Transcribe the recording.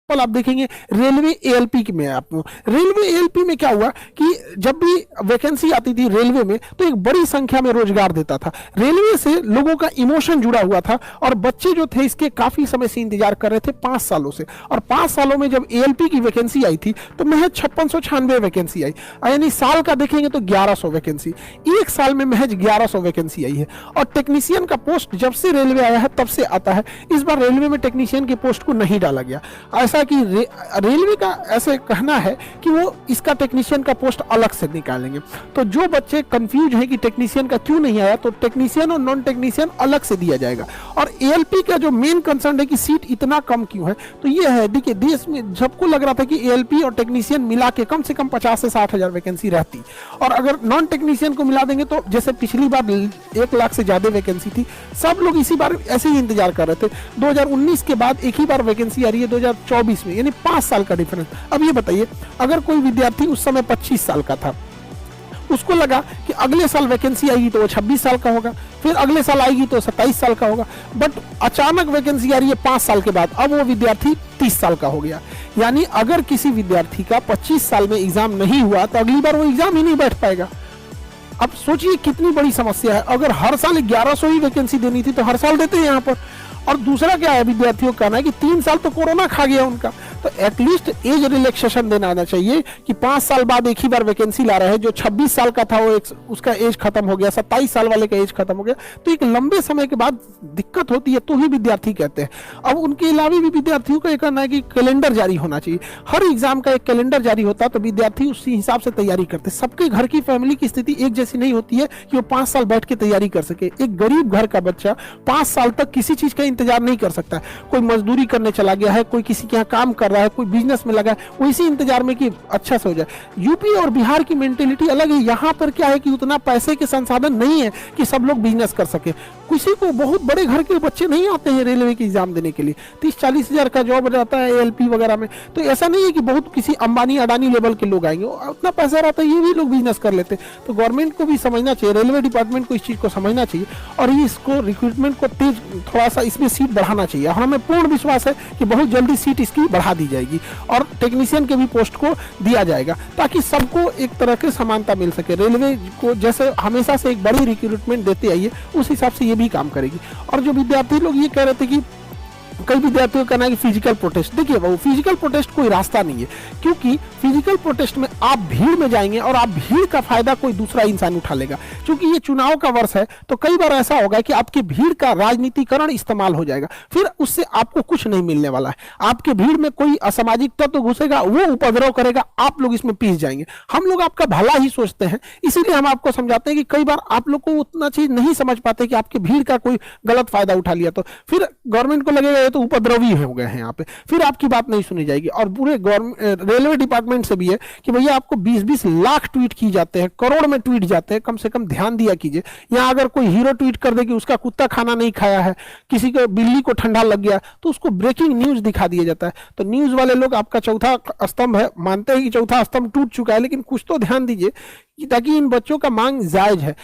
आप देखेंगे railway ALP में। आप रेलवे एएलपी में क्या हुआ कि जब भी वैकेंसी आती थी रेलवे में तो एक बड़ी संख्या में रोजगार देता था। रेलवे से लोगों का इमोशन जुड़ा हुआ था और बच्चे जो थे इसके काफी समय से इंतजार कर रहे थे, 5 सालों से। और 5 सालों में जब एएलपी की वैकेंसी आई थी तो महज 5696 वैकेंसी आई, यानी साल का देखेंगे तो 1100 वैकेंसी, एक साल में महज 1100 वैकेंसी आई है। और टेक्नीशियन का पोस्ट जब से रेलवे आया है तब से आता है, इस बार रेलवे में टेक्नीशियन के पोस्ट को नहीं डाला गया। ऐसा कि रेलवे का ऐसे कहना है कि वो इसका टेक्नीशियन का पोस्ट अलग से निकालेंगे। तो जो बच्चे कंफ्यूज हैं कि टेक्नीशियन का क्यों नहीं आया, तो टेक्नीशियन और नॉन टेक्नीशियन अलग से दिया जाएगा। और एएलपी का जो मेन कंसर्न है कि सीट इतना कम क्यों है, तो ये है, देखिए देश में सबको लग रहा था कि एएलपी और टेक्नीशियन मिला के कम से कम 50 से 60 हजार वैकेंसी रहती, और अगर नॉन टेक्नीशियन को मिला देंगे तो जैसे पिछली बार 1 लाख से ज्यादा वैकेंसी थी, सब लोग इसी बार ऐसे ही इंतजार कर रहे थे। 2019 के बाद एक ही बार वैकेंसी आ रही है 2024 में, यानी 5 साल का डिफरेंस। अब ये बताइए, अगर कोई विद्यार्थी उस समय 25 साल का था, उसको लगा कि अगले साल वैकेंसी आएगी तो वो 26 साल का होगा, फिर अगले साल आएगी तो 27 साल का होगा, बट अचानक वैकेंसी आ रही है 5 साल के बाद, अब वो विद्यार्थी 30 साल का हो गया। यानी अगर किसी विद्यार्थी का 25 साल में एग्जाम नहीं हुआ तो अगली बार वो एग्जाम ही नहीं बैठ पाएगा। अब सोचिए कितनी बड़ी समस्या है। अगर हर साल 1100 ही वैकेंसी देनी थी तो हर साल देते हैं यहाँ पर। और दूसरा क्या है, विद्यार्थियों का कहना है कि 3 साल तो कोरोना खा गया उनका, तो एटलीस्ट एज रिलैक्सेशन देना आना चाहिए कि 5 साल बाद एक ही बार वैकेंसी ला रहे हैं। जो 26 साल का था वो उसका एज खत्म हो गया, 27 साल वाले का एज खत्म हो गया, तो एक लंबे समय के बाद दिक्कत होती है, तो ही विद्यार्थी कहते हैं। अब उनके अलावा भी विद्यार्थियों का कहना है कि कैलेंडर जारी होना चाहिए, हर एग्जाम का एक कैलेंडर जारी होता तो विद्यार्थी उसी हिसाब से तैयारी करते। सबके घर की फैमिली की स्थिति एक जैसी नहीं होती है कि वो 5 साल बैठ के तैयारी कर सके। एक गरीब घर का बच्चा 5 साल तक किसी चीज का इंतजार नहीं कर सकता। कोई मजदूरी करने चला गया है, कोई किसी के यहाँ काम कर रहा है, कोई बिजनेस में लगा है, वो इसी इंतजार में कि अच्छा से हो जाए। यूपी और बिहार की मेंटेलिटी अलग है। यहाँ पर क्या है कि उतना पैसे के संसाधन नहीं है कि सब लोग बिजनेस कर सके। किसी को, बहुत बड़े घर के बच्चे नहीं आते हैं रेलवे की एग्जाम देने के लिए, 30-40 हजार का जॉब रहता है एएलपी वगैरह में, तो ऐसा नहीं है कि बहुत किसी अंबानी अडानी लेवल के लोग आएंगे, उतना पैसा रहता है, ये भी लोग बिजनेस कर लेते। तो गवर्नमेंट को भी समझना चाहिए, रेलवे डिपार्टमेंट को इस चीज को समझना चाहिए और इसको रिक्रूटमेंट को तेज थोड़ा सा इसमें सीट बढ़ाना चाहिए। और हमें पूर्ण विश्वास है कि बहुत जल्दी सीट इसकी बढ़ा दी जाएगी और टेक्नीशियन के भी पोस्ट को दिया जाएगा ताकि सबको एक तरह की समानता मिल सके। रेलवे को जैसे हमेशा से एक बड़ी रिक्रूटमेंट देते आई है, उस हिसाब से ये भी काम करेगी। और जो विद्यार्थी लोग ये कह रहे थे कि कई विद्यार्थियों का कहना है कि फिजिकल प्रोटेस्ट, देखिए वो फिजिकल प्रोटेस्ट कोई रास्ता नहीं है, क्योंकि फिजिकल प्रोटेस्ट में आप भीड़ में जाएंगे और आप भीड़ का फायदा कोई दूसरा इंसान उठा लेगा। क्योंकि ये चुनाव का वर्ष है तो कई बार ऐसा होगा कि आपकी भीड़ का राजनीतिकरण इस्तेमाल हो जाएगा, फिर उससे आपको कुछ नहीं मिलने वाला है। आपके भीड़ में कोई असामाजिक तत्व घुसेगा, वो उपद्रव करेगा, आप लोग इसमें पीस जाएंगे। हम लोग आपका भला ही सोचते हैं, इसीलिए हम आपको समझाते हैं कि कई बार आप लोग को उतना चीज नहीं समझ पाते कि आपकी भीड़ का कोई गलत फायदा उठा लिया तो फिर गवर्नमेंट को लगेगा तो उपद्रवी हो गए हैं यहाँ पे, फिर आपकी बात नहीं सुनी जाएगी। और पूरे रेलवे डिपार्टमेंट से भी है कि भैया आपको 20-20 लाख ट्वीट की जाते हैं, करोड़ में ट्वीट जाते हैं, कम से कम ध्यान दिया कीजिए। यहाँ अगर कोई हीरो ट्वीट कर दे कि उसका कुत्ता खाना नहीं खाया है, किसी को बिल्ली को ठंडा लग गया, तो उसको ब्रेकिंग न्यूज दिखा दिया जाता है। तो न्यूज वाले लोग आपका चौथा स्तंभ है, मानते हैं कि चौथा स्तंभ टूट चुका है, लेकिन कुछ तो ध्यान दीजिए ताकि इन बच्चों का मांग जायज है।